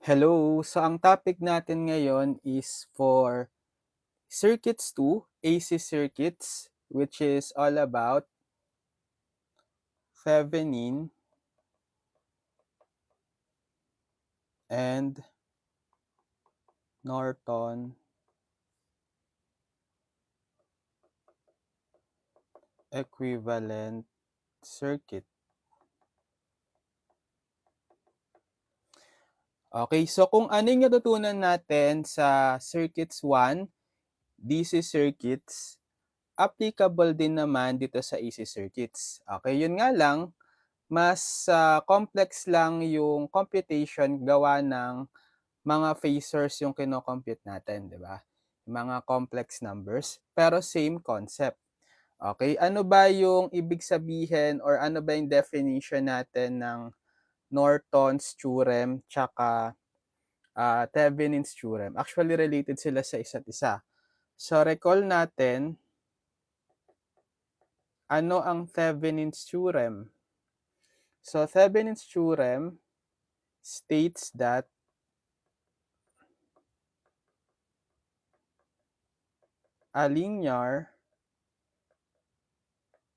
Hello! So ang topic natin ngayon is for Circuits 2, AC circuits, which is all about Thevenin and Norton equivalent circuit. Okay, so kung ano yung natutunan natin sa Circuits 1, DC circuits, applicable din naman dito sa AC circuits. Okay, yun nga lang, mas complex lang yung computation gawa ng mga phasors yung kino-compute natin, di ba? Mga complex numbers, pero same concept. Okay, ano ba yung ibig sabihin or ano ba yung definition natin ng Norton's theorem tsaka Thevenin's theorem? Actually, related sila sa isa't isa. So, recall natin, ano ang Thevenin's theorem? So, Thevenin's theorem states that a linear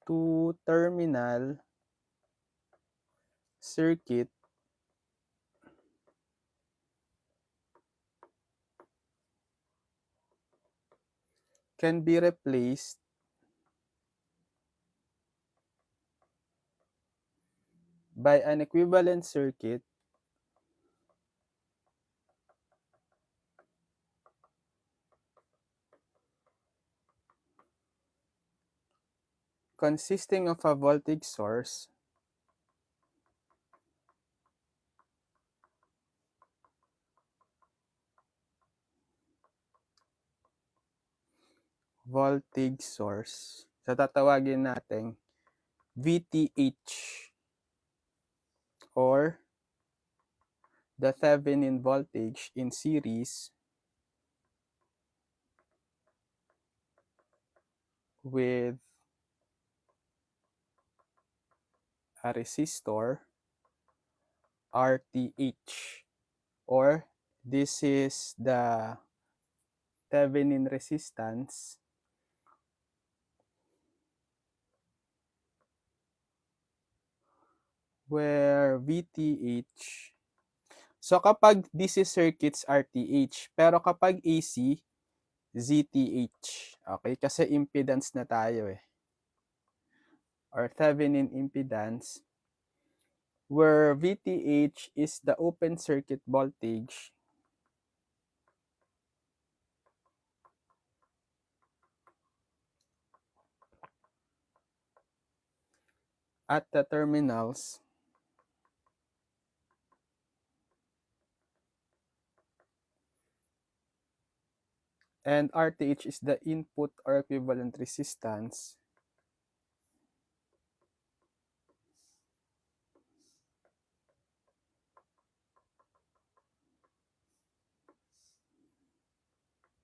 two-terminal circuit can be replaced by an equivalent circuit consisting of a voltage source so tatawagin natin VTH or the Thevenin voltage in series with a resistor RTH, or this is the Thevenin resistance where VTH. So kapag DC circuits RTH, pero kapag AC ZTH. Okay, kasi impedance na tayo eh. Or Thevenin impedance, where VTH is the open circuit voltage at the terminals and RTH is the input or equivalent resistance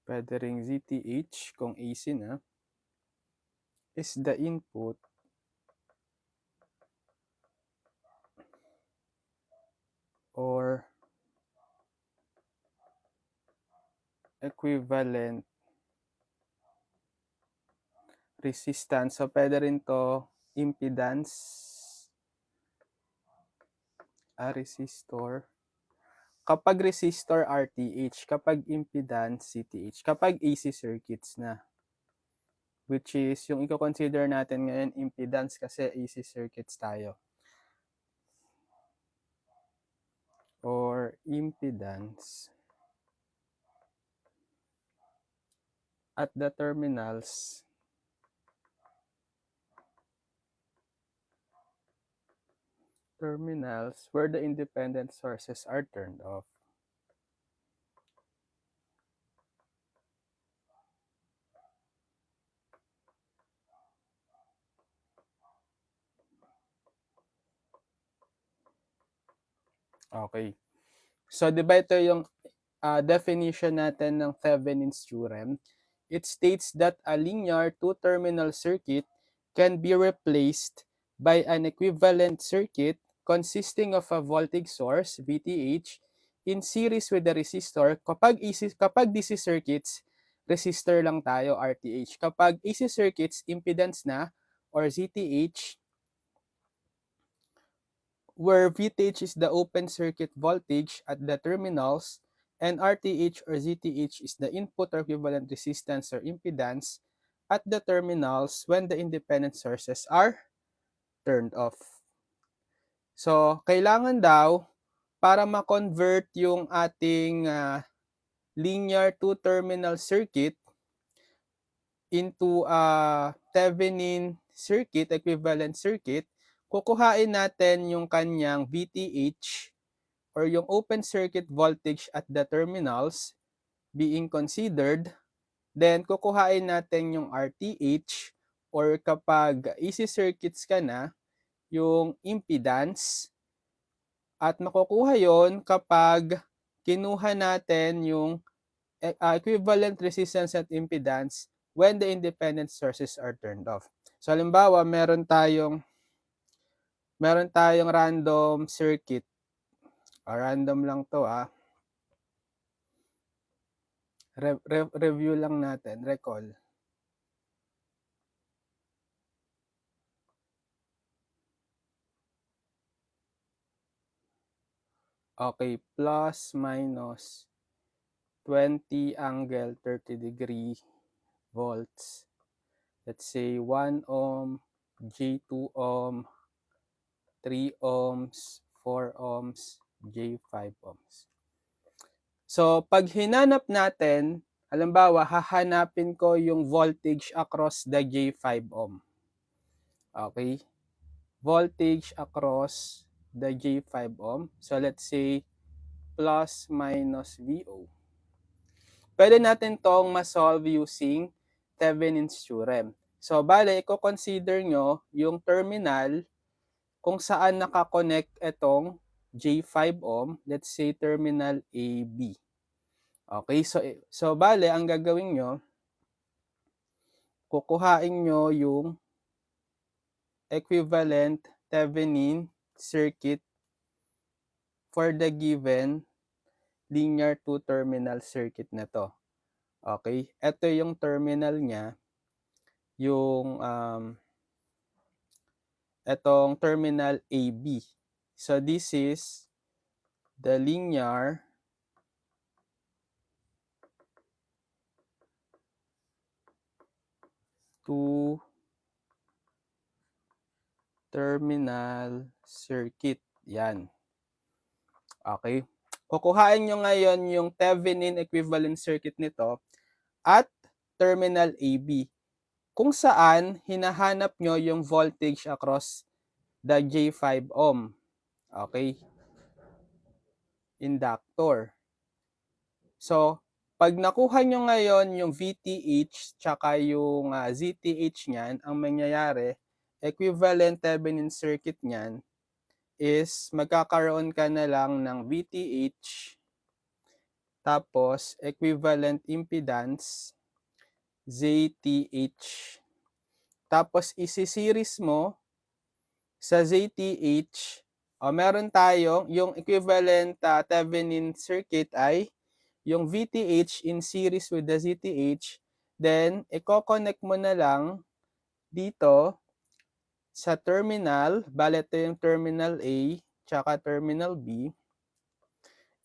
pwede ring ZTH kung AC na, is the input or equivalent resistance. So pwede rin to impedance, a resistor. Kapag resistor RTH, kapag impedance CTH, kapag AC circuits na. Which is yung i-consider natin ngayon impedance kasi AC circuits tayo. Or impedance at the terminals where the independent sources are turned off. Okay. So, di ba ito yung definition natin ng Thevenin's theorem? It states that a linear two-terminal circuit can be replaced by an equivalent circuit consisting of a voltage source, VTH, in series with the resistor. Kapag DC circuits, resistor lang tayo, RTH. Kapag AC circuits, impedance na, or ZTH, where VTH is the open circuit voltage at the terminals, and RTH or ZTH is the input or equivalent resistance or impedance at the terminals when the independent sources are turned off. So, kailangan daw, para ma-convert yung ating linear two-terminal circuit into a Thevenin circuit, equivalent circuit, kukuhain natin yung kanyang VTH or yung open circuit voltage at the terminals being considered. Then, kukuhain natin yung RTH or kapag AC circuits ka na, yung impedance. At makukuha yon kapag kinuha natin yung equivalent resistance at impedance when the independent sources are turned off. So halimbawa, meron tayong random circuit. Random lang to review lang natin, recall. Okay, plus minus 20 angle 30 degree volts. Let's say 1 ohm, J2 ohm, 3 ohms, 4 ohms, J5 ohms. So, pag hinanap natin, halimbawa, hahanapin ko yung voltage across the J5 ohm. Okay? Voltage across the J5 ohm. So, let's say, plus minus VO. Pwede natin tong ma-solve using Thevenin's theorem. So, bale, i-consider nyo yung terminal kung saan nakakonect itong J5 ohm, let's say terminal AB. Okay, so bale, ang gagawin nyo, kukuhain nyo yung equivalent Thevenin circuit for the given linear two-terminal circuit na to. Okay, ito yung terminal niya, yung etong terminal AB. So this is the linear two-terminal circuit. Yan. Okay. Kukuhain nyo ngayon yung Thevenin equivalent circuit nito at terminal AB, kung saan hinahanap nyo yung voltage across the J5 ohm. Okay? Inductor. So, pag nakuha nyo ngayon yung VTH tsaka yung ZTH niyan, ang mangyayari, equivalent Thevenin circuit niyan is magkakaroon ka na lang ng VTH tapos equivalent impedance ZTH. Tapos isi-series mo sa ZTH, meron tayong yung equivalent Thevenin circuit ay yung VTH in series with the ZTH. Then, i-connect mo na lang dito sa terminal, bale ito yung terminal A tsaka terminal B.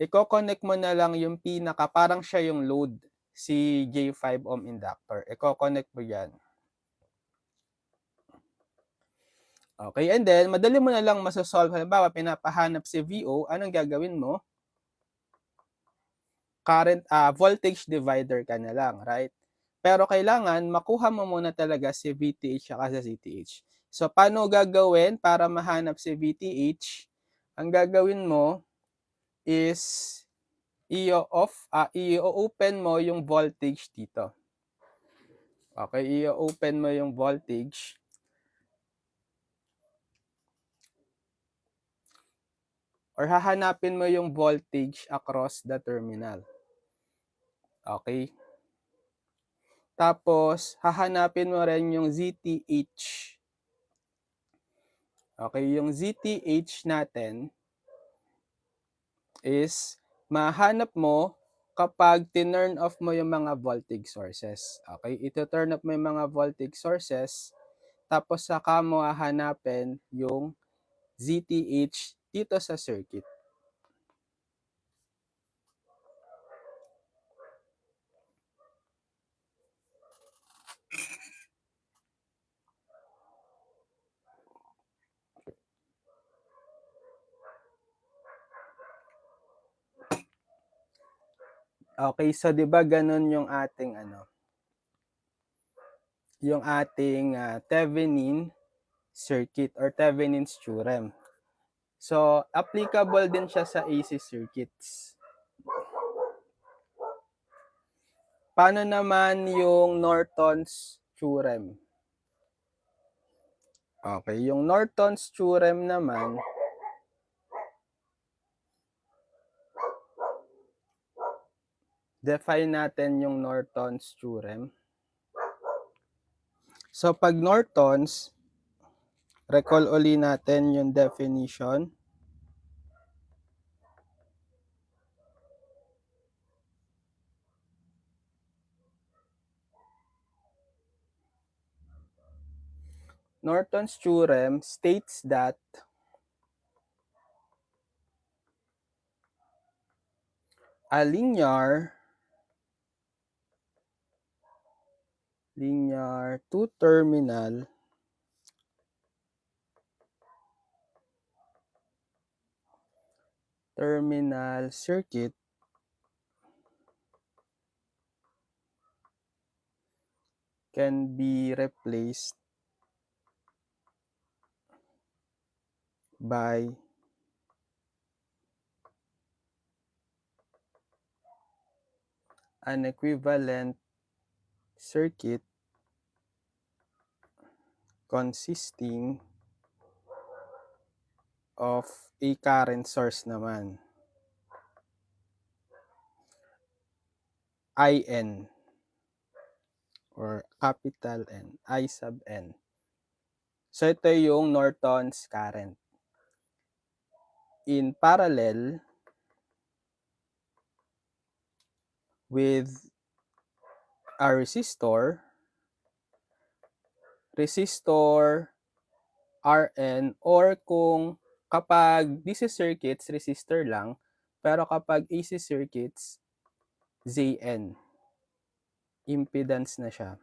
I-connect mo na lang yung pinaka, parang siya yung load, si J5 ohm inductor. I-connect mo yan. Okay, and then, madali mo na lang masasolve. Halimbawa, pinapahanap si VO, anong gagawin mo? Current, voltage divider ka na lang, right? Pero kailangan, makuha mo muna talaga si VTH at sa ZTH. So, paano gagawin para mahanap si VTH? Ang gagawin mo is, i-open mo yung voltage dito. Okay, i-open mo yung voltage. Or hahanapin mo yung voltage across the terminal. Okay. Tapos, hahanapin mo rin yung ZTH. Okay, yung ZTH natin is mahanap mo kapag tinurn off mo yung mga voltage sources. Okay, ito-turn off mo yung mga voltage sources, tapos saka mo hahanapin yung ZTH dito sa circuit. Okay, so 'di ba ganun yung ating yung ating Thevenin circuit or Thevenin's theorem. So, applicable din siya sa AC circuits. Paano naman yung Norton's theorem? Okay, yung Norton's theorem naman, define natin yung Norton's theorem. So, pag Norton's, recall uli natin yung definition. Norton's theorem states that a linear two-terminal circuit can be replaced by an equivalent circuit consisting of a current source naman, IN or capital N, I sub N. So ito yung Norton's current. In parallel with a resistor RN, or kung kapag DC circuits, resistor lang, pero kapag AC circuits, ZN. Impedance na siya.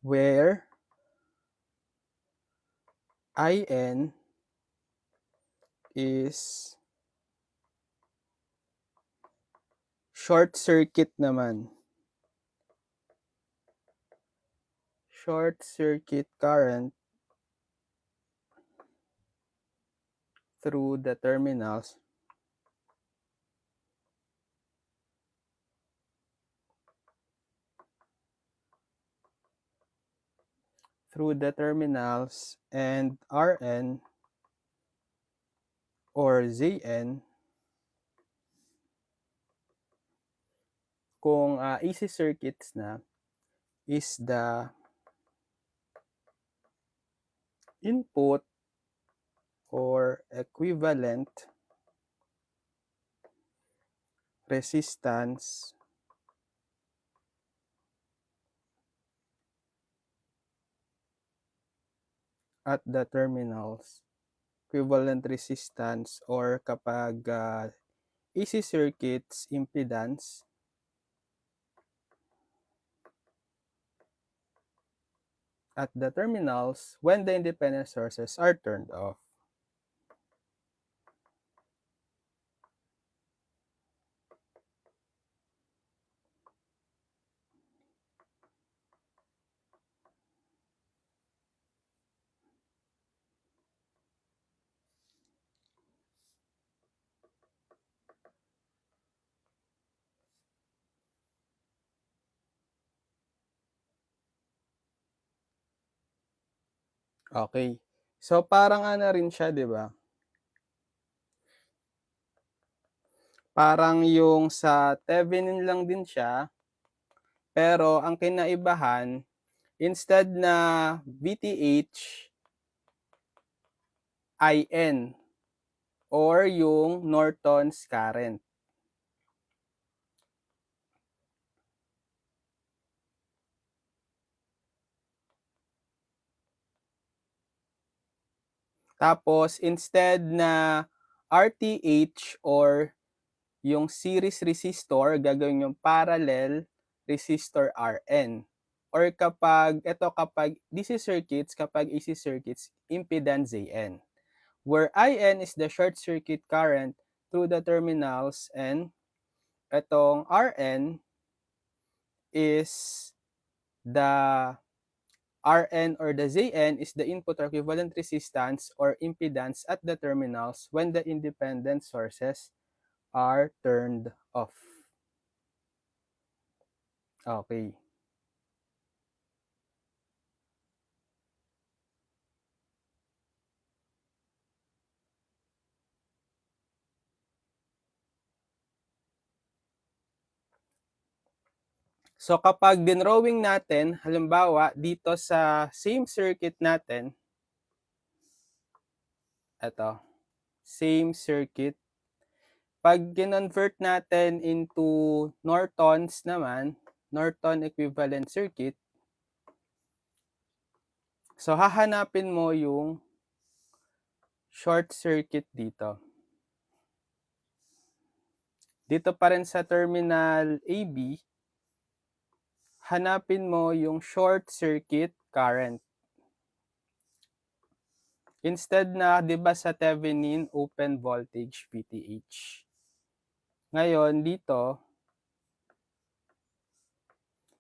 Where IN is short circuit naman. Short circuit current through the terminals and RN or ZN kung AC circuits na is the input or equivalent resistance at the terminals. Equivalent resistance or kapag AC circuits impedance at the terminals when the independent sources are turned off. Okay. So parang rin siya, 'di ba? Parang yung sa Thevenin lang din siya, pero ang kinaibahan, instead na VTH, IN or yung Norton's current. Tapos, instead na RTH or yung series resistor, gagawin yung parallel resistor RN. Or kapag DC circuits, kapag AC circuits, impedance ZN. Where IN is the short circuit current through the terminals and itong RN is the Rn or the Zn is the input or equivalent resistance or impedance at the terminals when the independent sources are turned off. Okay. So kapag dinrawing natin, halimbawa dito sa same circuit natin, ito, same circuit, pag kinonvert natin into Norton's naman, Norton equivalent circuit, so hahanapin mo yung short circuit dito. Dito pa rin sa terminal AB, hanapin mo yung short circuit current. Instead na, di ba sa Thevenin, open voltage VTH. Ngayon, dito,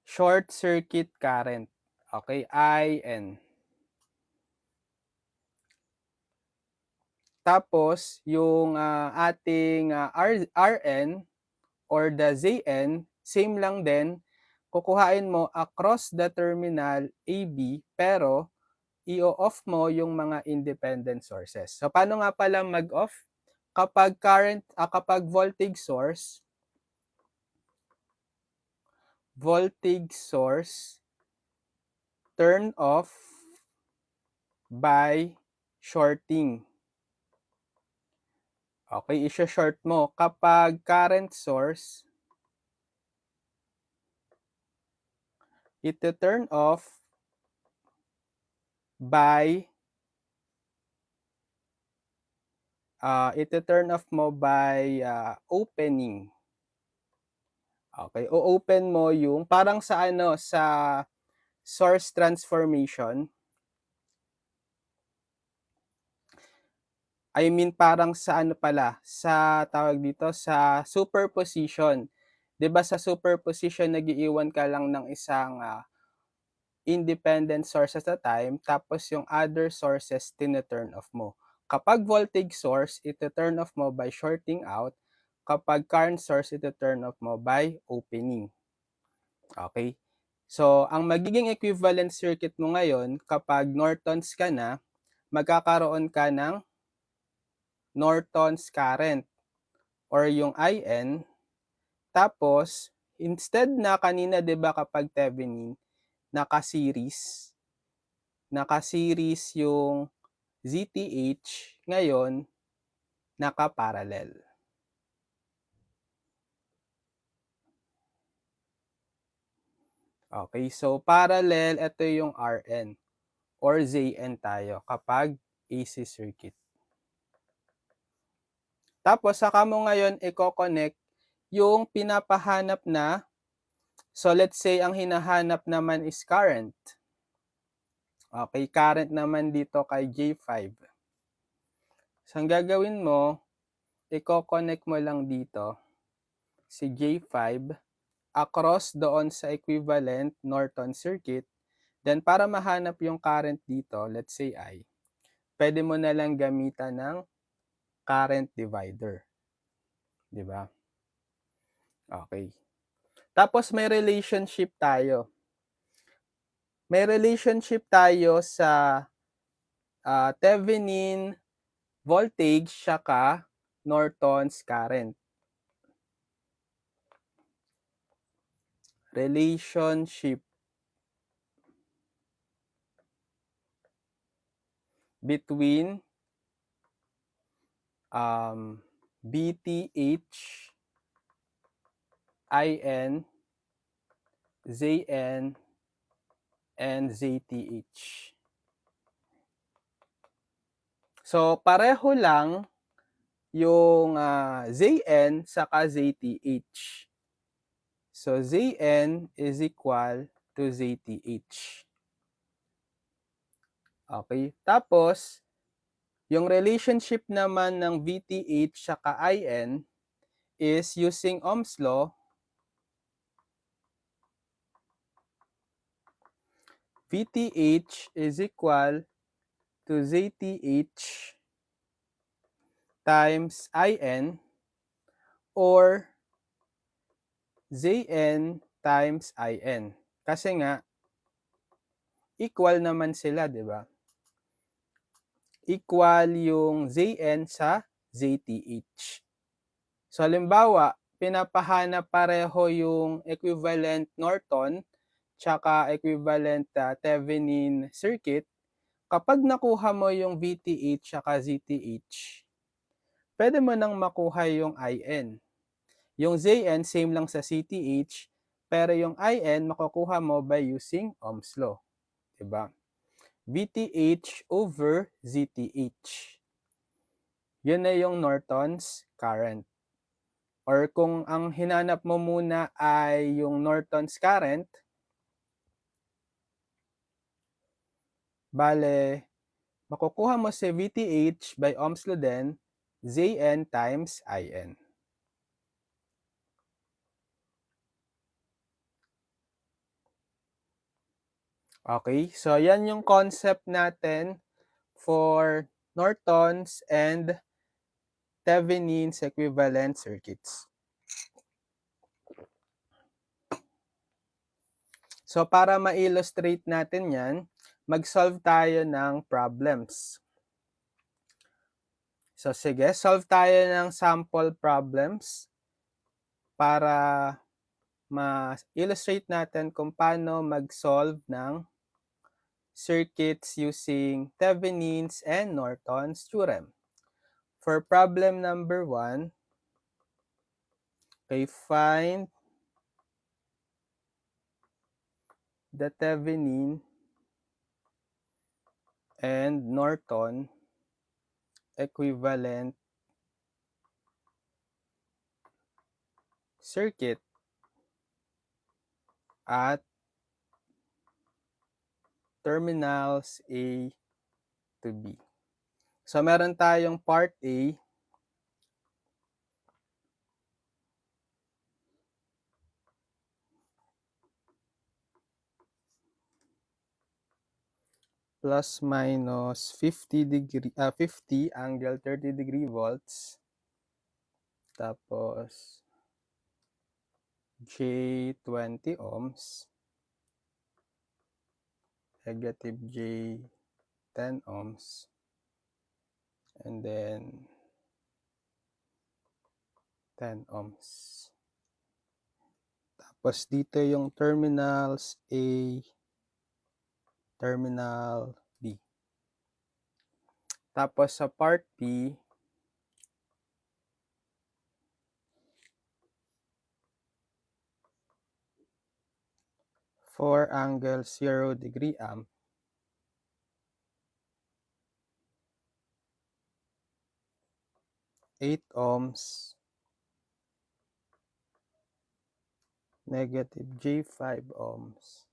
short circuit current. Okay, IN. Tapos, yung ating RN or the ZN, same lang din. Kukuhain mo across the terminal AB, pero i-off mo yung mga independent sources. So, paano nga pala mag-off? Kapag kapag voltage source turn off by shorting. Okay, i-short mo. Kapag current source, ito turn off by opening. Okay, o-open mo yung parang sa sa source transformation. I mean parang sa sa tawag dito sa superposition. 'Di ba sa superposition nagiiwan ka lang ng isang independent source at a time, tapos yung other sources tina-turn off mo. Kapag voltage source, ito turn off mo by shorting out. Kapag current source, ito turn off mo by opening. Okay? So, ang magiging equivalent circuit mo ngayon, kapag Norton's ka na, magkakaroon ka ng Norton's current or yung IN. Tapos, instead na kanina 'di ba kapag Thevenin, naka-series yung ZTH, ngayon naka-parallel. Okay, so parallel, ito yung RN or ZN tayo kapag AC circuit. Tapos, saka mo ngayon i-connect yung pinapahanap na, so let's say ang hinahanap naman is current. Okay, current naman dito kay J5. So, ang gagawin mo, i-connect mo lang dito si J5 across doon sa equivalent Norton circuit. Then, para mahanap yung current dito, let's say I, pwede mo na lang gamitan ng current divider. Di ba? Okay. Tapos, may relationship tayo. May relationship tayo sa Thevenin voltage saka Norton's current. Relationship between VTH, IN, ZN, and ZTH. So, pareho lang yung ZN saka ZTH. So, ZN is equal to ZTH. Okay? Tapos, yung relationship naman ng VTH saka IN is using Ohm's law. VTH is equal to ZTH times IN or ZN times IN. Kasi nga, equal naman sila, di ba? Equal yung ZN sa ZTH. So, halimbawa, pinapahanap pareho yung equivalent Norton tsaka equivalent Thevenin circuit. Kapag nakuha mo yung VTH tsaka ZTH, pwede mo nang makuha yung IN. Yung ZN, same lang sa CTH, pero yung IN, makukuha mo by using Ohm's law. Diba? VTH over ZTH. Yun na yung Norton's current. Or kung ang hinanap mo muna ay yung Norton's current, bale, makukuha mo si VTH by Ohm's law din, ZN times IN. Okay, so yan yung concept natin for Norton's and Thevenin's equivalent circuits. So para ma-illustrate natin yan, mag-solve tayo ng problems. So sige, solve tayo ng sample problems para ma-illustrate natin kung paano mag-solve ng circuits using Thevenin's and Norton's theorem. For problem number 1, okay, find the Thevenin and Norton equivalent circuit at terminals A to B. So, meron tayong part A. Plus minus 50 angle 30 degree volts. Tapos J 20 ohms. Negative J 10 ohms. And then 10 ohms. Tapos dito yung terminals A, terminal B. Tapos sa part B, for angle 0 degree amp, eight ohms, negative J 5 ohms,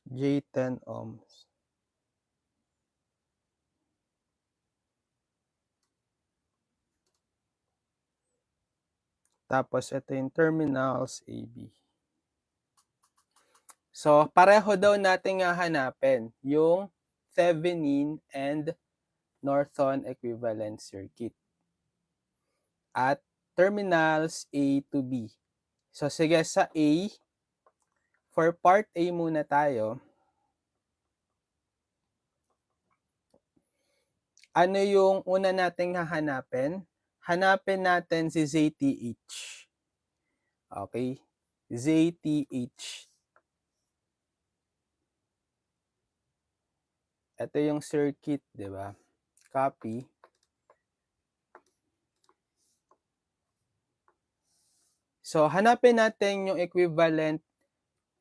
J 10 ohms. Tapos ito yung terminals AB. So, pareho daw natin nga hanapin yung Thevenin and Norton equivalent circuit at terminals A to B. So, sige, sa A, for part A muna tayo. Ano yung una nating hahanapin? Hanapin natin si ZTH. Okay? ZTH. Ito yung circuit, di ba? Copy. So, hanapin natin yung equivalent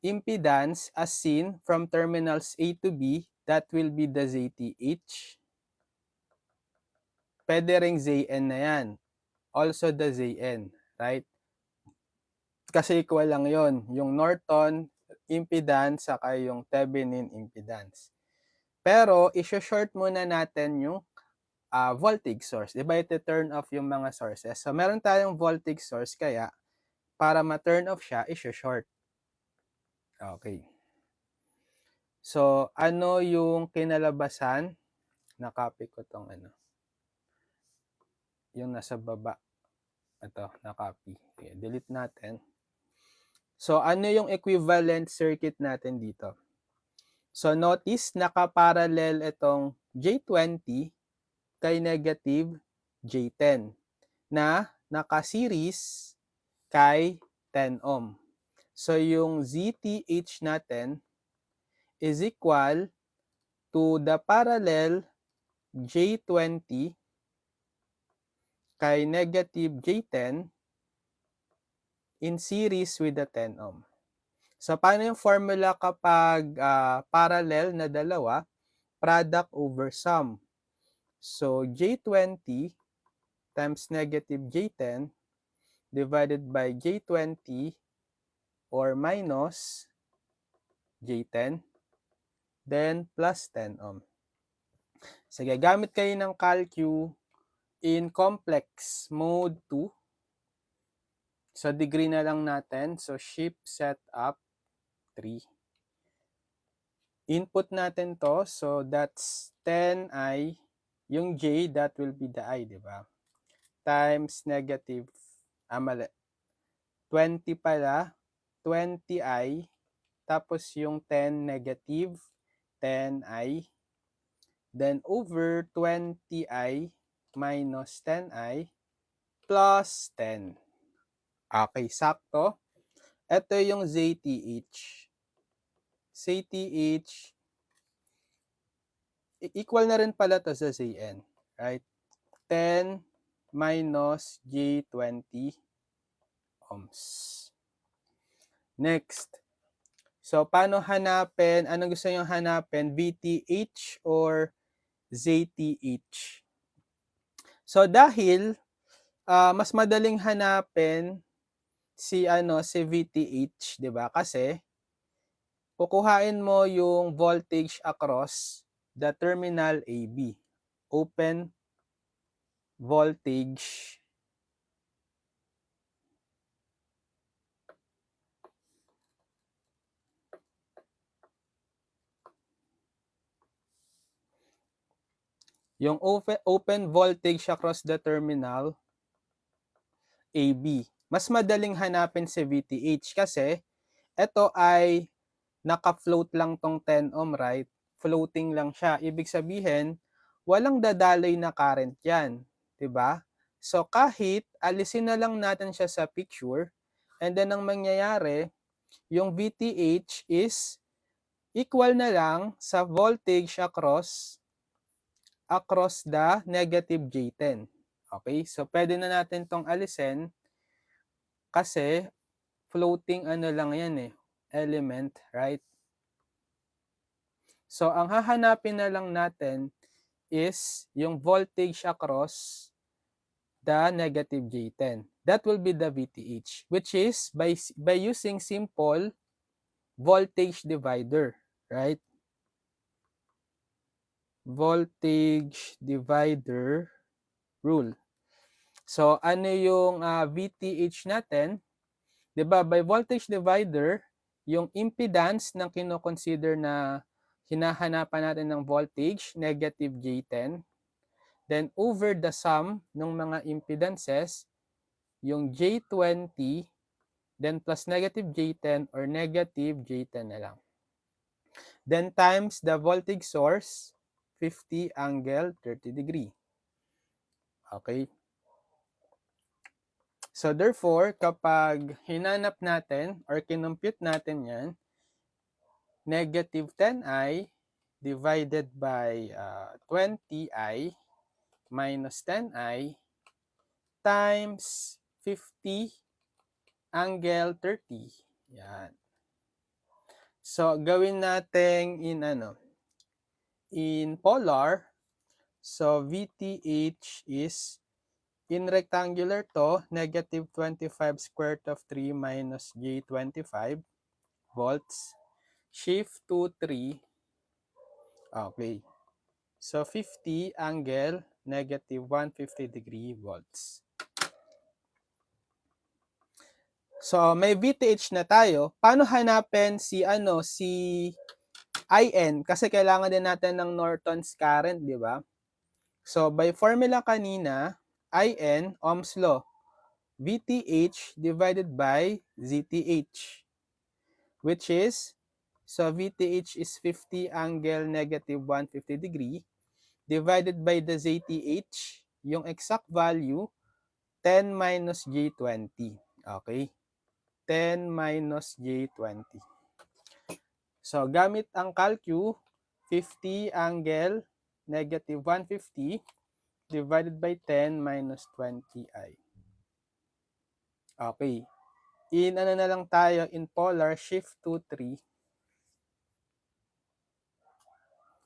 impedance as seen from terminals A to B. That will be the ZTH. Pwede ring ZN na yan. Also the ZN, right? Kasi equal lang yon, yung Norton impedance saka yung Thevenin impedance. Pero, i-short muna natin yung voltage source. Diba, iti-turn off yung mga sources. So, meron tayong voltage source, kaya para ma-turn off siya, i-short. Okay. So, ano yung kinalabasan? Na-copy ko tong ano. Yung nasa baba. Ito, na-copy. Okay, delete natin. So, ano yung equivalent circuit natin dito? So, notice, nakaparallel itong J20 kay negative J10 na naka-series kay 10 ohm. So, yung ZTH natin is equal to the parallel J20 kay negative J10 in series with the 10 ohm. So, paano yung formula kapag parallel na dalawa? Product over sum. So, J20 times negative J10 divided by J20 or minus J10, then plus 10 ohm. Sige, gamit kayo ng calcu in complex mode 2. So, degree na lang natin. So, shift setup 3. Input natin to. So, that's 10i. Yung j, that will be the i, di ba? Times negative, mali. 20 pala. 20i. Tapos yung 10 negative, 10i. Then, over 20i minus 10i plus 10. Okay, sakto. Ito yung ZTH. ZTH, equal na rin pala to sa ZN, right? 10 minus J20 ohms. Next. So, paano hanapin? Anong gusto nyo hanapin? VTH or ZTH? So, dahil mas madaling hanapin si VTH, 'di ba? Kasi kukuhain mo yung voltage across the terminal AB. Open voltage yung open voltage across the terminal AB. Mas madaling hanapin si VTH kasi ito ay naka-float lang tong 10 ohm, right? Floating lang siya. Ibig sabihin, walang dadaloy na current yan. 'Di ba? So, kahit alisin na lang natin siya sa picture, and then ang mangyayari, yung VTH is equal na lang sa voltage across the negative J10. Okay? So, pwede na natin tong alisin kasi floating lang yan element, right? So, ang hahanapin na lang natin is yung voltage across the negative J10. That will be the VTH, which is by using simple voltage divider, right? Voltage divider rule. So, ano yung VTH natin? Diba, by voltage divider, yung impedance ng kino-consider na hinahanapan natin ng voltage, negative J10. Then, over the sum ng mga impedances, yung J20, then plus negative J10 or negative J10 na lang. Then, times the voltage source, 50 angle 30 degree. Okay? So, therefore, kapag hinanap natin or kinompute natin yan, negative 10i divided by 20i minus 10i times 50 angle 30. Yan. So, gawin natin in polar. So, VTH is, in rectangular to, negative 25 square root of 3 minus J25 volts. Shift to 3. Okay. So, 50 angle, negative 150 degree volts. So, may VTH na tayo. Paano hanapin si IN? Kasi kailangan din natin ng Norton's current, di ba? So, by formula kanina, IN, Ohm's law, VTH divided by ZTH, which is, so VTH is 50 angle negative 150 degree, divided by the ZTH, yung exact value, 10 minus J20. Okay? 10 minus J20. So, gamit ang calcu, 50 angle negative 150 divided by 10 minus 20i. Okay. In na lang tayo, in polar, shift to 3.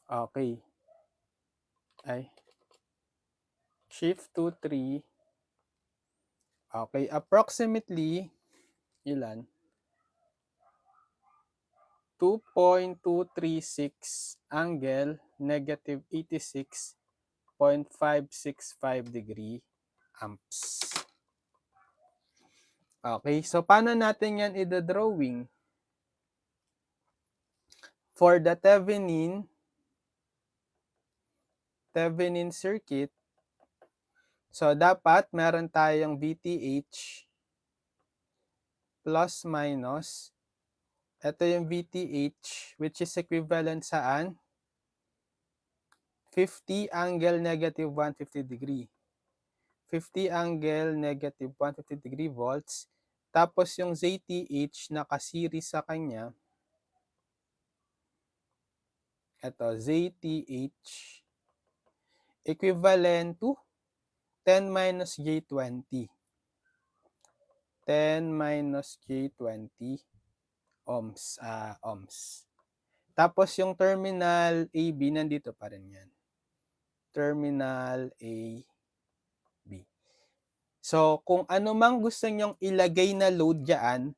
Okay. Shift to 3. Okay. Approximately, ilan? 2.236 angle negative 86.565 degree amps. Okay, so paano natin yan i-drawing? For the Thevenin circuit, so dapat meron tayong VTH plus minus. Ito yung VTH, which is equivalent saan? 50 angle negative 150 degree. 50 angle negative 150 degree volts. Tapos yung ZTH naka-series sa kanya. Ito, ZTH equivalent to 10 minus J20. 10 minus J20 ohms. Tapos yung terminal AB, nandito pa rin yan. Terminal AB. So, kung ano mang gusto nyong ilagay na load dyan,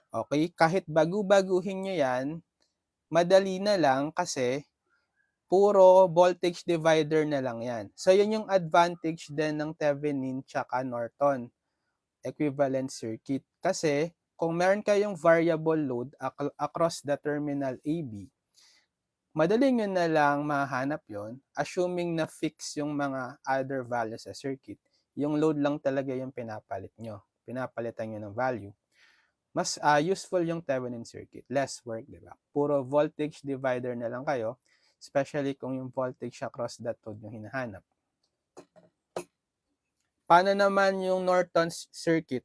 okay, kahit bagu-baguhin nyo yan, madali na lang kasi puro voltage divider na lang yan. So, yun yung advantage din ng Thevenin tsaka Norton equivalent circuit. Kasi, kung meron kayong variable load across the terminal AB, madali nyo na lang mahanap yon, assuming na fix yung mga other values sa circuit. Yung load lang talaga yung pinapalit nyo. Pinapalitan nyo ng value. Mas useful yung Thevenin circuit. Less work, di ba? Puro voltage divider na lang kayo, especially kung yung voltage across that load yung hinahanap. Paano naman yung Norton's circuit?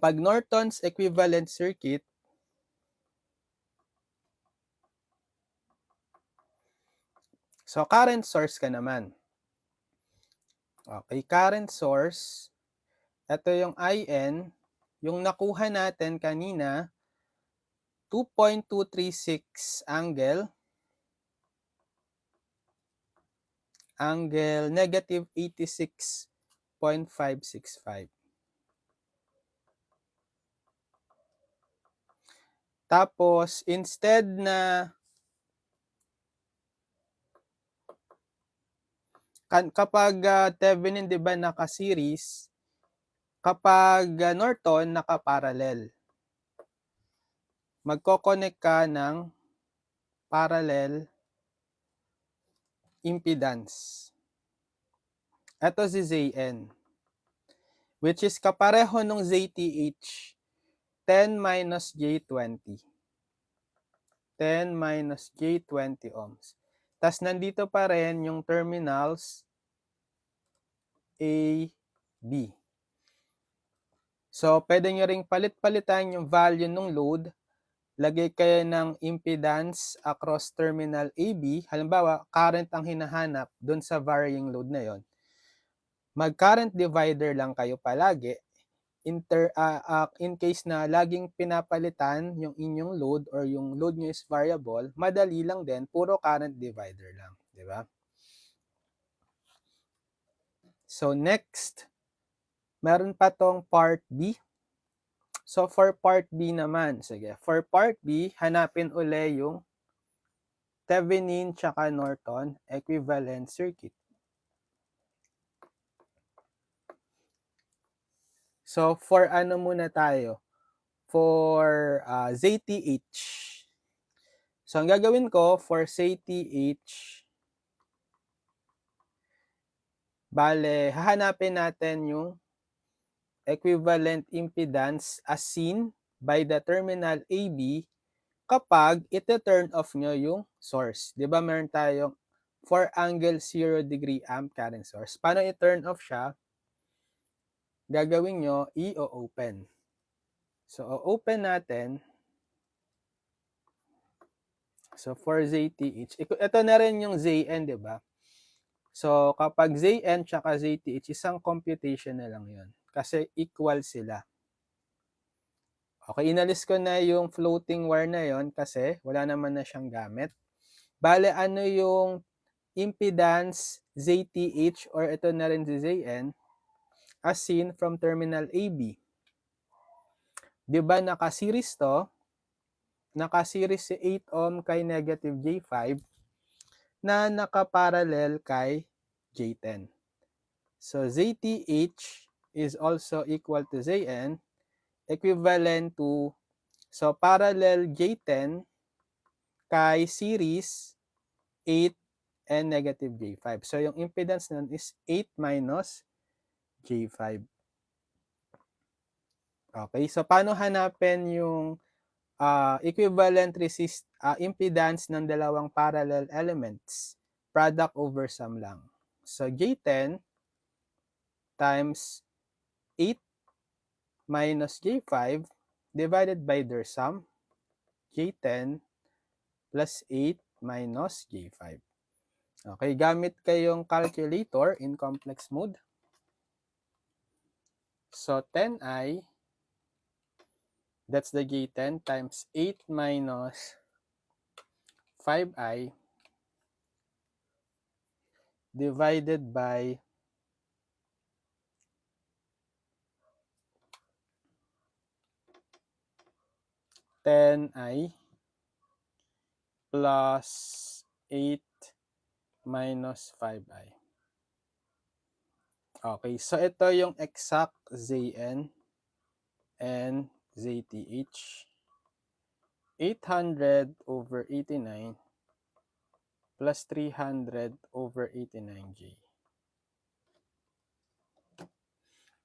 Pag Norton's equivalent circuit, so current source ka naman. Okay, current source, ito yung IN, yung nakuha natin kanina, 2.236 angle negative 86.565. Tapos, instead na kapag Thevenin, di ba, naka-series, kapag Norton, naka-parallel. Magko-connect ka ng parallel impedance. Ito si ZN, which is kapareho nung ZTH, 10 minus J20. 10 minus J20 ohms. Tapos nandito pa rin yung terminals A, B. So, pwede nyo ring palit-palitan yung value ng load lagay kayo ng impedance across terminal AB, halimbawa, current ang hinahanap doon sa varying load na yon. Mag-current divider lang kayo palagi in case na laging pinapalitan yung inyong load or yung load nyo is variable, madali lang din, puro current divider lang, di ba? So next, meron pa tong part B. So for part B naman, sige, for part B, hanapin uli yung Thevenin tsaka Norton equivalent circuit. So for ano muna tayo? For ZTH. So ang gagawin ko for ZTH, bale, hahanapin natin yung equivalent impedance as seen by the terminal AB kapag ite-turn off nyo yung source. Di ba meron tayong 4 angle 0 degree amp current source. Paano i-turn off siya? Gagawin nyo, i-open. So, open natin. So, for ZTH, ito na rin yung ZN, di ba? So, kapag ZN tsaka ZTH, isang computation na lang yun. Kasi equal sila. Okay, inalis ko na yung floating wire na yon kasi wala naman na siyang gamit. Bale, ano yung impedance ZTH or ito na rin si ZN as seen from terminal AB. Di ba naka-series to? Naka-series si 8 ohm kay negative J5 na naka-parallel kay J10. So, ZTH is also equal to ZN, equivalent to, so parallel J10 kay series 8 and negative J5. So, yung impedance nun is 8 minus J5. Okay, so paano hanapin yung equivalent impedance ng dalawang parallel elements? Product over sum lang. So, J10 times 8 minus J5 divided by their sum, J10 plus 8 minus J5. Okay, gamit kayong calculator in complex mode. So, 10i, that's the J10 times 8 minus 5i divided by 10i plus 8 minus 5i. Okay, so ito yung exact ZN and ZTH. 800 over 89 plus 300 over 89J.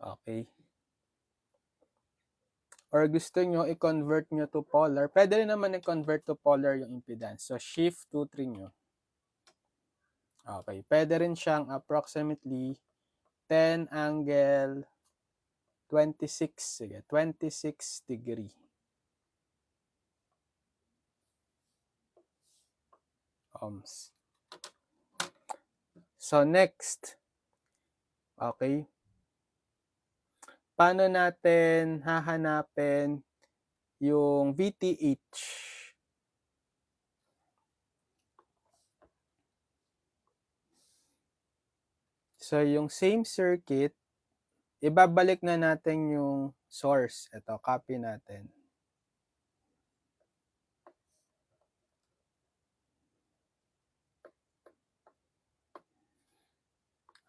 Okay. Or gusto nyo i-convert nyo to polar, pwede rin naman i-convert to polar yung impedance. So, shift 2-3 nyo. Okay. Pwede rin siyang approximately 10 angle 26. Sige, 26 degree. Ohms. So, next. Okay. Paano natin hahanapin yung VTH? So, yung same circuit, ibabalik na natin yung source. Ito, copy natin.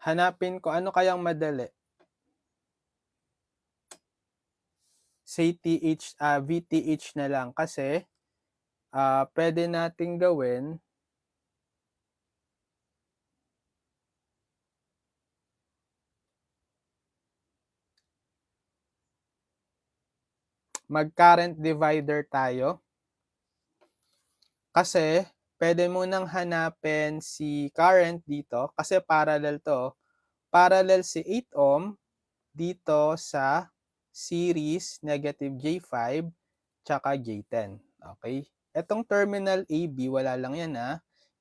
Hanapin ko, ano kayang madali? VTH na lang kasi pwede nating gawin mag-current divider tayo. Kasi pwede mo nang hanapin si current dito kasi parallel to. Parallel si 8 ohm dito sa series negative J5 tsaka J10. Okay? Etong terminal AB, wala lang yan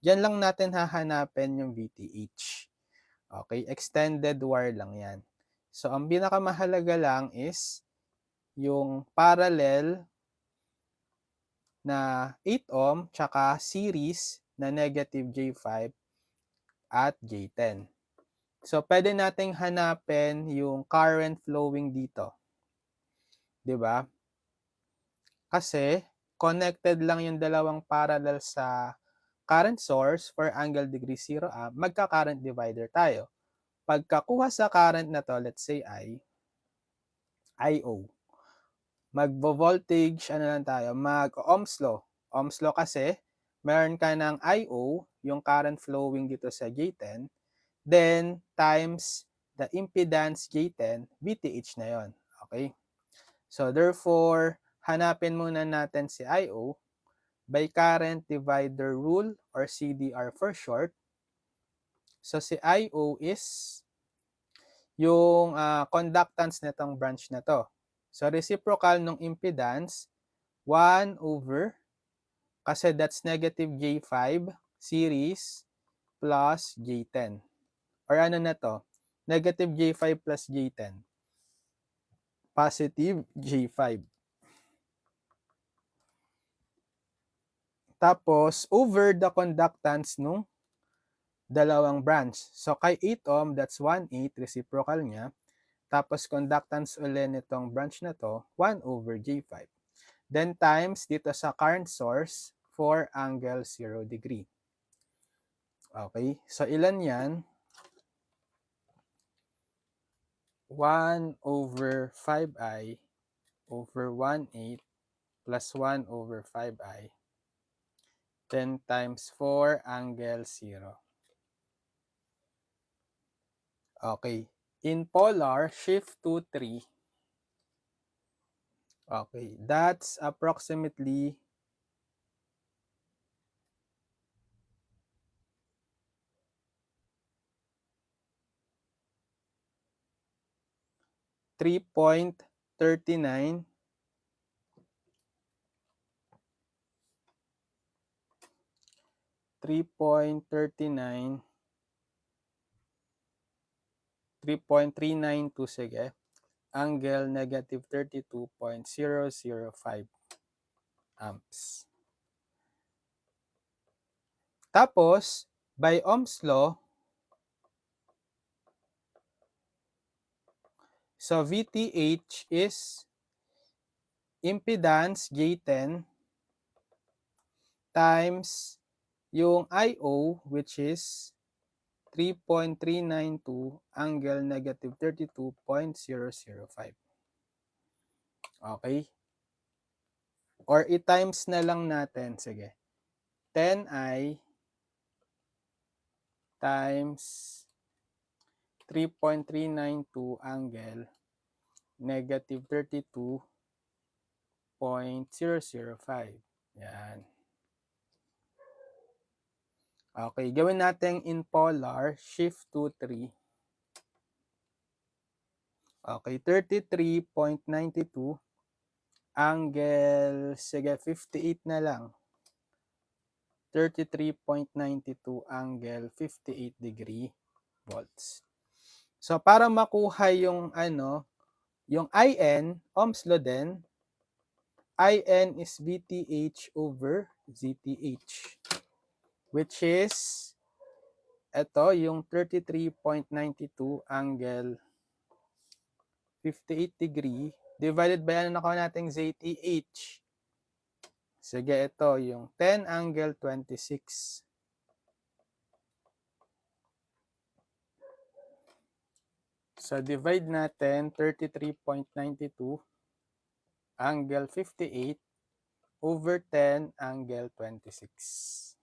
Diyan lang natin hahanapin yung VTH. Okay? Extended wire lang yan. So, ang pinakamahalaga lang is yung parallel na 8 ohm tsaka series na negative J5 at J10. So, pwede nating hanapin yung current flowing dito. 'Di ba? Kasi, connected lang yung dalawang parallel sa current source for angle degree 0 magka-current divider tayo. Pagkakuha sa current na to, let's say IO. Magvo-voltage, lang tayo, mag-ohms law. Ohms law kasi, meron ka ng IO, yung current flowing dito sa J10, then times the impedance J10, VTH na yon. Okay? So, therefore, hanapin muna natin si IO by current divider rule or CDR for short. So, si IO is yung conductance nitong branch na to. So, reciprocal ng impedance, 1 over, kasi that's negative J5 series plus J10. Or ano na to? Negative J5 plus J10. Positive J5. Tapos, over the conductance nung dalawang branch. So, kay 8 ohm, that's 1/8, reciprocal niya. Tapos, conductance ulit nitong branch na to, 1 over J5. Then, times dito sa current source, 4 angle 0 degree. Okay? So, ilan yan? 1 over 5i over 1/8 plus 1 over 5i. 10 times 4 angle 0. Okay. In polar, shift to 3. Okay. That's approximately 3.39 3.39 3.392 sige. Angle negative 32.005 amps. Tapos, by Ohm's law, so VTH is impedance J10 times yung IO, which is 3.392 angle negative 32.005. Okay? Or i-times na lang natin. Sige. 10i times 3.392 angle negative 32.005. Yan. Okay, gawin natin in polar, shift to 3. Okay, 33.92 angle, sige, 58 na lang. 33.92 angle 58 degree volts. So, para makuha yung yung IN, Ohm's law din, IN is VTH over ZTH, which is ito yung 33.92 angle 58 degree divided by ano nakuha nating ZTH. Sige, ito yung 10 angle 26. So, divide natin 33.92 angle 58 over 10 angle 26.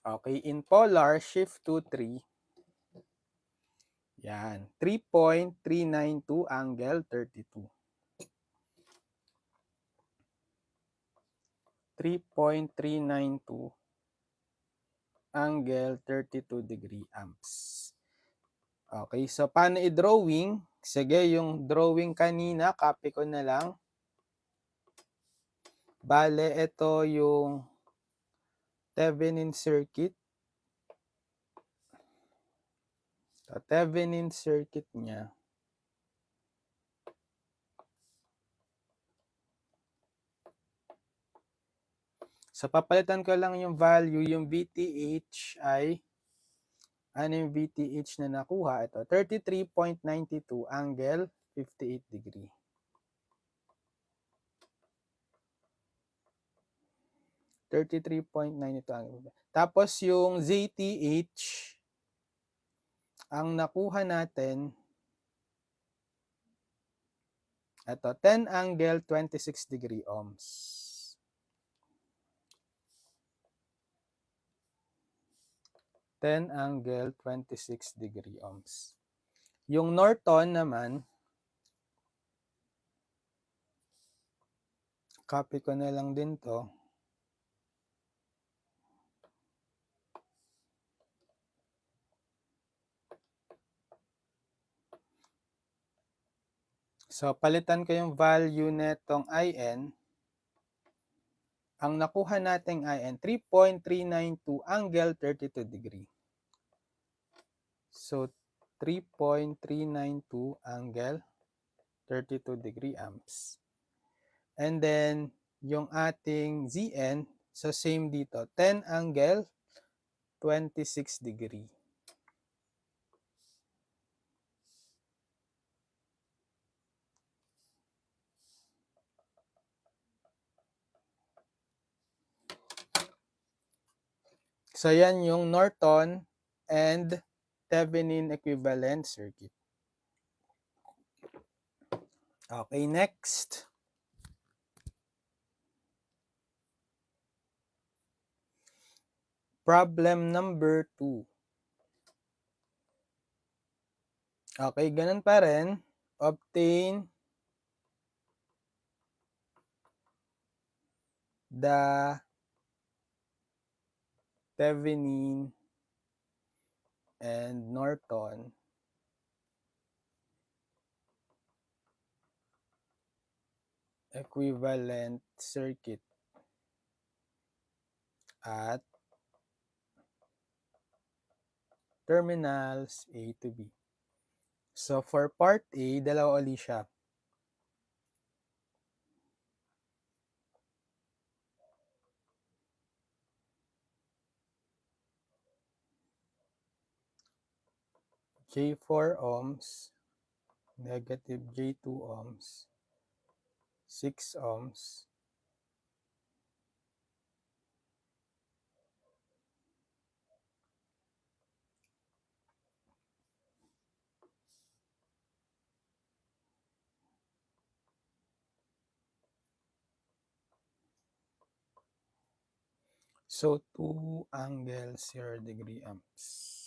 Okay, in polar, shift to 3. Yan, 3.392 angle 32. 3.392 angle 32 degree amps. Okay, so paano i-drawing? Sige, yung drawing kanina, copy ko na lang. Bale, ito yung Thevenin circuit. So, Thevenin circuit niya. So, papalitan ko lang yung value. Yung VTH ay, ano yung VTH na nakuha? Ito, 33.92 angle 58 degree. 33.92 angle. Tapos yung ZTH, ang nakuha natin, ito, 10 angle 26 degree ohms. 10 angle 26 degree ohms. Yung Norton naman, copy ko na lang din to. So, palitan ko yung value netong IN. Ang nakuha nating IN, 3.392 angle 32 degree. So, 3.392 angle 32 degree amps. And then, yung ating ZN, so same dito, 10 angle 26 degree. So, yan yung Norton and Thevenin equivalent circuit. Okay, next. Problem number 2. Okay, ganun pa rin. Obtain the Thevenin and Norton equivalent circuit at terminals A to B. So, for part A, dalawa uli siya. J4 ohms, negative J2 ohms, 6 ohms, so 2 angle 0 degree amps.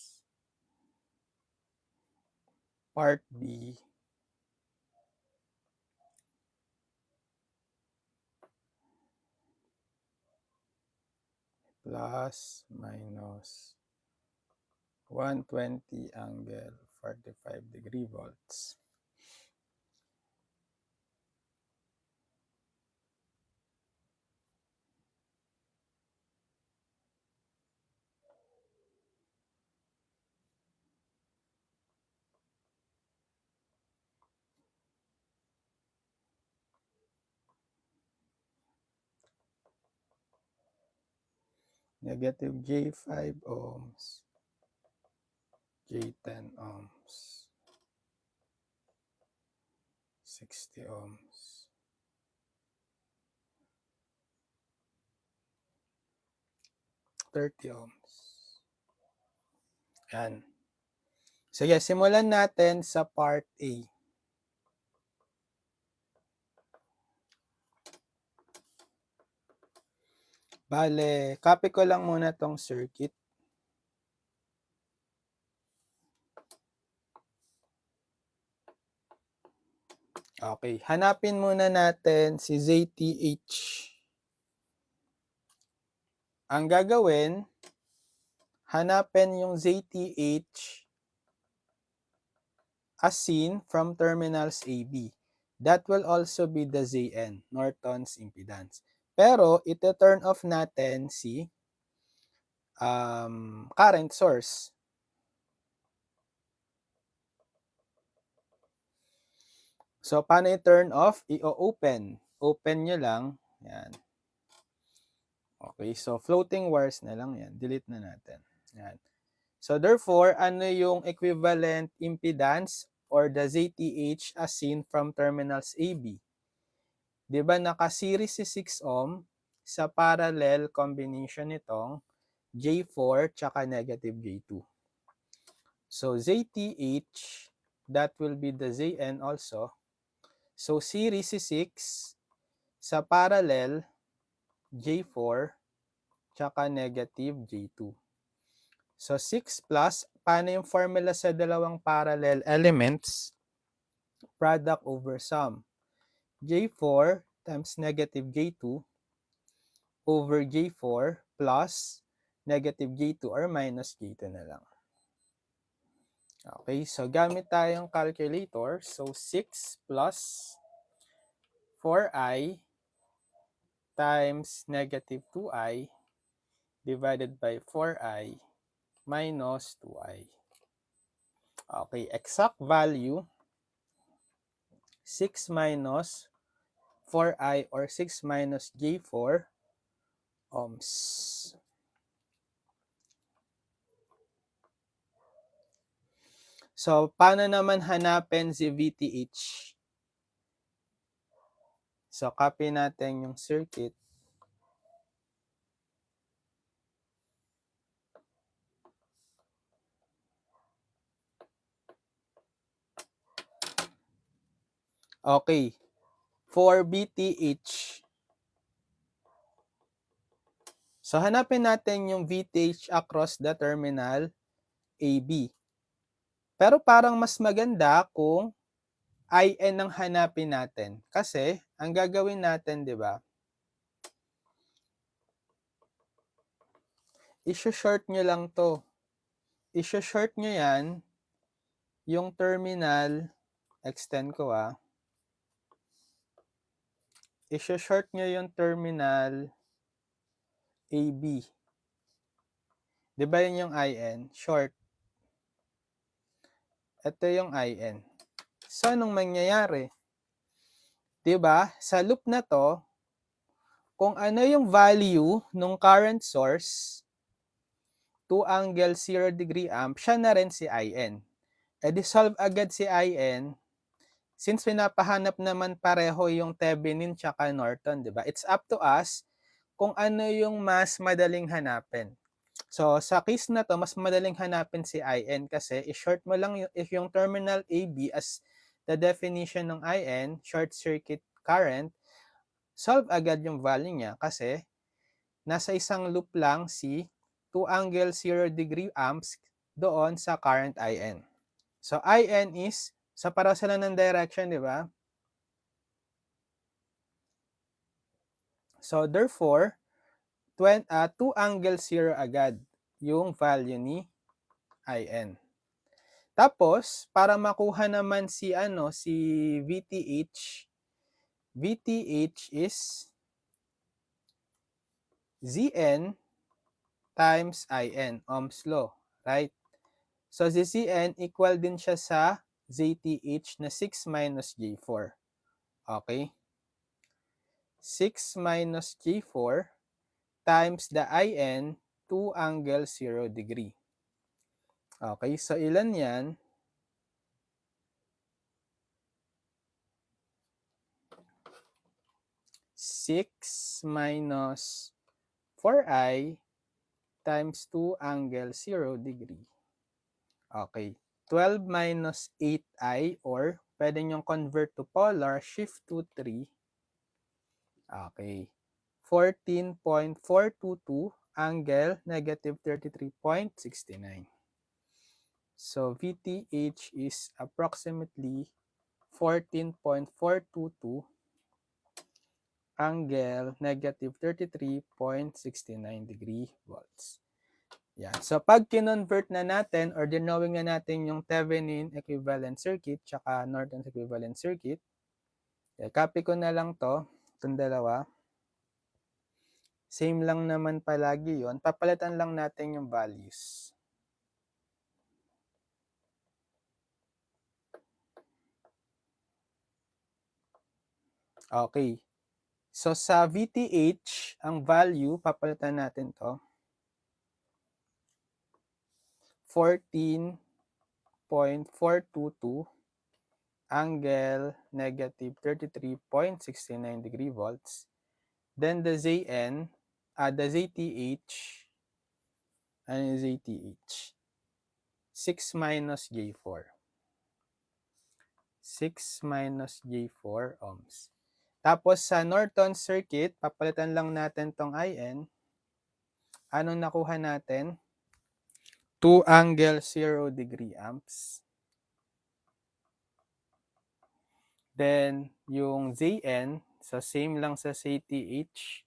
Part B, plus minus 120 angle 45 degree volts. Negative J5 ohms, J10 ohms, 60 ohms, 30 ohms. Yan. Sige, simulan natin sa part A. Bale, copy ko lang muna tong circuit. Okay, hanapin muna natin si ZTH. Ang gagawin, hanapin yung ZTH as seen from terminals AB. That will also be the ZN, Norton's impedance. Pero, ite-turn off natin si current source. So, paano i-turn off? I-open. Open nyo lang. Yan. Okay, so floating wires na lang yan. Delete na natin. Yan. So, therefore, ano yung equivalent impedance or the ZTH as seen from terminals AB? Diba naka-series si 6 ohm sa parallel combination nitong J4 tsaka negative J2. So, ZTH, that will be the Zn also. So, series si 6 sa parallel J4 tsaka negative J2. So, 6 plus, paano yung formula sa dalawang parallel elements? Product over sum. J4 times negative J2 over J4 plus negative J2 or minus J2 na lang. Okay, so gamit tayong calculator. So, 6 plus 4i times negative 2i divided by 4i minus 2i. Okay, exact value, 6 minus 4i or 6 minus J4 ohms. So, paano naman hanapin si VTH? So, copy natin yung circuit. Okay. For VTH, so hanapin natin yung VTH across the terminal AB. Pero parang mas maganda kung IN ang hanapin natin. Kasi, ang gagawin natin, di ba? I-short nyo lang to. I-short nyo yan, yung terminal, extend ko i-short nyo yung terminal AB. Di ba yun yung IN? Short. Ito yung IN. So, anong mangyayari? Di ba? Sa loop na to, kung ano yung value ng current source, 2 angle 0 degree amp, siya na rin si IN. E di solve agad si IN, since pinapahanap naman pareho yung Thevenin tsaka Norton, di ba? It's up to us kung ano yung mas madaling hanapin. So, sa case na to, mas madaling hanapin si IN kasi i-short mo lang yung terminal AB as the definition ng IN, short circuit current, solve agad yung value niya kasi nasa isang loop lang si 2 angle 0 degree amps doon sa current IN. So, IN is, sa pareho sila ng direction, di ba? So, therefore, 2 angle 0 agad yung value ni IN. Tapos, para makuha naman si VTH, VTH is Zn times IN, Ohm's law, right? So, si Zn equal din siya sa ZTH na 6 minus J4. Okay? 6 minus J4 times the IN, 2 angle 0 degree. Okay, so ilan yan? Six minus 4i times 2 angle 0 degree. Okay, 12 minus 8i or pwede nyo convert to polar, shift to 3. Okay, 14.422 angle negative 33.69. So, VTH is approximately 14.422 angle negative 33.69 degree volts. Yan. So, pag kinonvert na natin or dinowing na natin yung Thevenin equivalent circuit tsaka Norton's equivalent circuit, copy ko na lang to, itong dalawa. Same lang naman palagi yon. Papalitan lang natin yung values. Okay. So, sa VTH, ang value, papalitan natin to. 14.422 angle negative 33.69 degree volts. Then the ZN, the ZTH, ano yung ZTH? 6 minus J4. 6 minus J4 ohms. Tapos sa Norton circuit, papalitan lang natin tong IN. Anong nakuha natin? 2 angle 0 degree amps. Then, yung ZN, so same lang sa ZTH,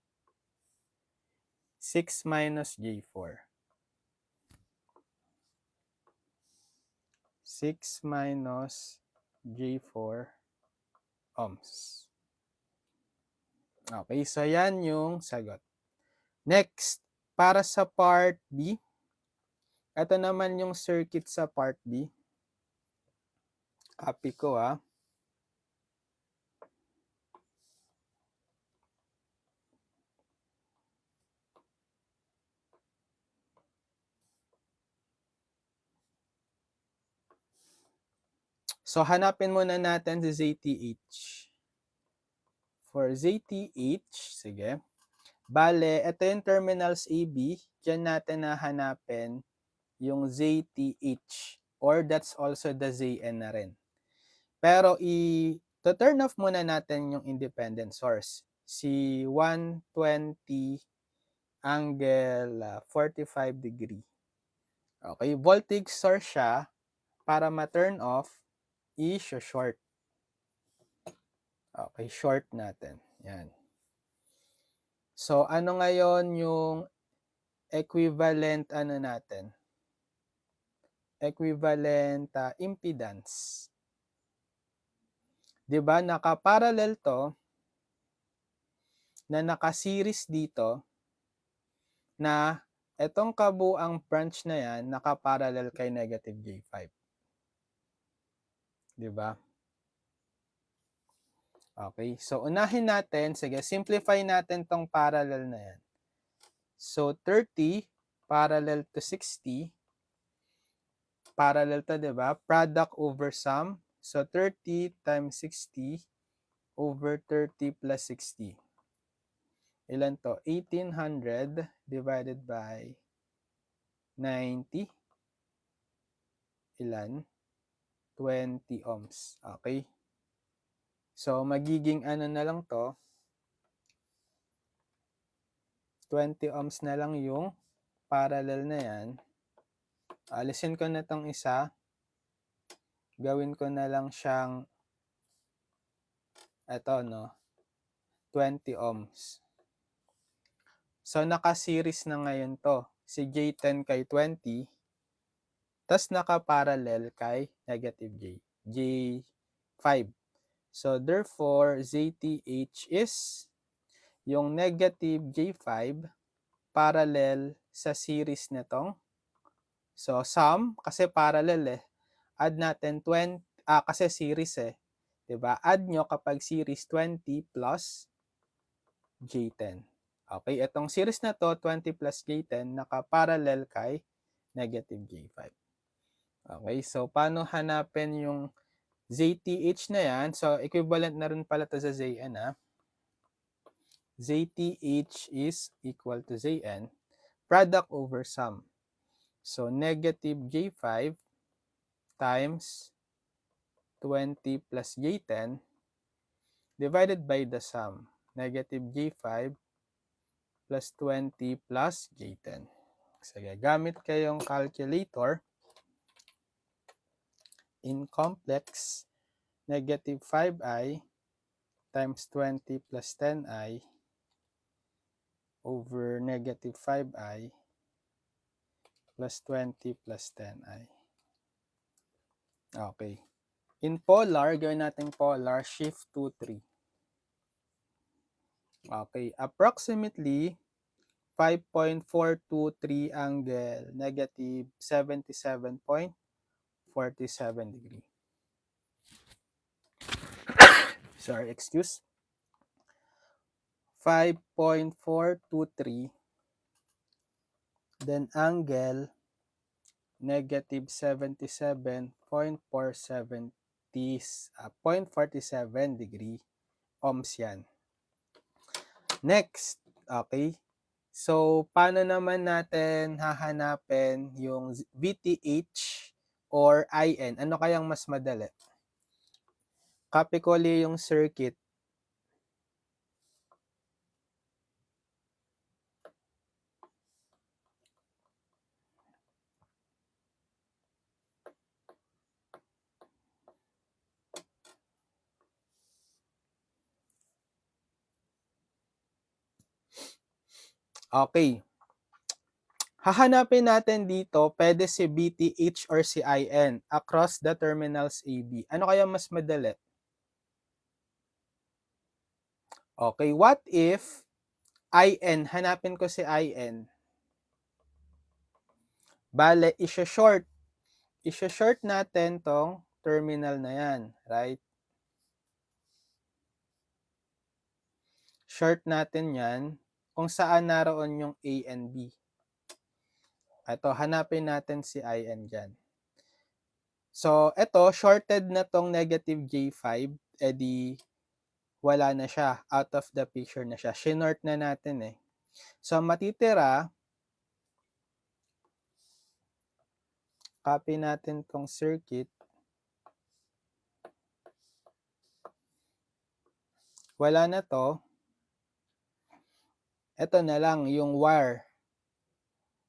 6 minus J4. 6 minus J4 ohms. Okay, so yan yung sagot. Next, para sa part B, ito naman yung circuit sa part B. Copy ko So, hanapin muna natin si ZTH. For ZTH, sige. Bale, ito yung terminals AB. Diyan natin nahanapin yung ZTH. Or that's also the ZN na rin. Pero, to-turn off muna natin yung independent source. Si 120 angle 45 degree. Okay, voltage source siya. Para ma-turn off, i-short. Okay, short natin. Yan. So, ano ngayon yung equivalent natin? Equivalent impedance. 'Di ba? Naka-parallel to na naka-series dito na etong kabuang branch na yan naka-parallel kay negative J5. 'Di ba? Okay, so unahin natin, sige, simplify natin tong parallel na yan. So 30 parallel to 60, parallel to, 'di ba? Product over sum. So 30 times 60 over 30 plus 60. Ilan to? 1800 divided by 90. Ilan? 20 ohms. Okay? So, magiging ano na lang to, 20 ohms na lang yung parallel na yan. Alisin ko na tong isa. Gawin ko na lang siyang eto, no? 20 ohms. So, naka-series na ngayon to. Si J10 kay 20, tas naka-parallel kay negative J5. So, therefore, ZTH is yung negative J5 parallel sa series nitong. So, sum, kasi parallel Add natin 20, kasi series 'di ba? Add nyo kapag series 20 plus J10. Okay, itong series na to, 20 plus J10, naka-parallel kay negative J5. Okay, so paano hanapin yung ZTH na yan? So, equivalent na rin pala to sa ZN ZTH is equal to ZN, product over sum. So, negative J5 times 20 plus J10 divided by the sum. Negative J5 plus 20 plus J10. Sige, gamit kayong calculator. In complex, negative 5i times 20 plus 10i over negative 5i plus 20 plus 10i. Okay. In polar, gawin natin polar, shift 2, 3. Okay. Approximately, 5.423 angle negative 77.47 degree. Sorry, excuse. 5.423 then angle negative 77.47 0.47 degree ohms yan. Next, okay. So, paano naman natin hahanapin yung VTH or IN? Ano kayang mas madali? Copy ko ulit yung circuit. Okay. Hahanapin natin dito, pwede si VTH or si IN across the terminals AB. Ano kaya mas madali? Okay, what if IN, hanapin ko si IN. Bale, isha-short natin tong terminal na yan, right? Short natin yan kung saan naroon yung A and B. Ito, hanapin natin si IN dyan. So, ito, shorted na tong negative J5, edi wala na siya. Out of the picture na siya. Shinort na natin eh. So, matitira, copy natin tong circuit. Wala na to. Ito na lang, yung wire.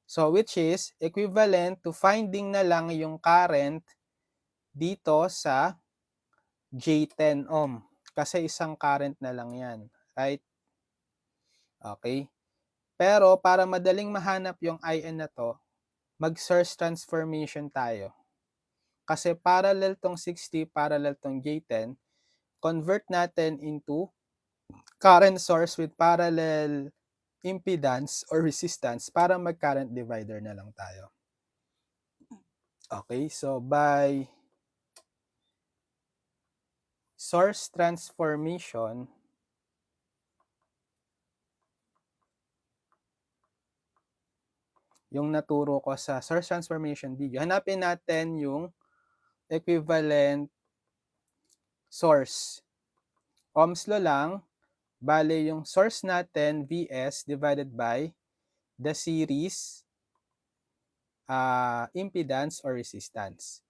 So, which is equivalent to finding na lang yung current dito sa J10 ohm. Kasi isang current na lang yan. Right? Okay. Pero, para madaling mahanap yung IN na to, mag-source transformation tayo. Kasi parallel tong 60, parallel tong J10, convert natin into current source with parallel impedance or resistance para mag-current divider na lang tayo. Okay, so by source transformation, yung naturo ko sa source transformation video, hanapin natin yung equivalent source. Ohms law lang, bale yung source natin, Vs divided by the series impedance or resistance.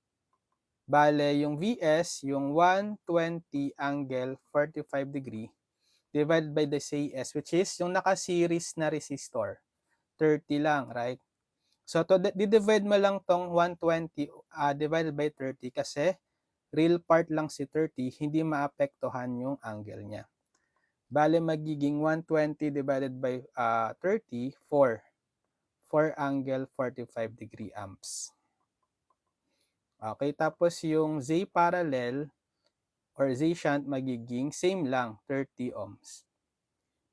Bale, yung Vs, yung 120 angle 45 degree divided by the CS, which is yung naka-series na resistor. 30 lang, right? So, di-divide mo lang tong 120 divided by 30 kasi real part lang si 30, hindi maapektuhan yung angle niya. Bale, magiging 120 divided by 30, 4. 4 angle 45 degree amps. Okay, tapos yung Z parallel or Z shunt magiging same lang, 30 ohms.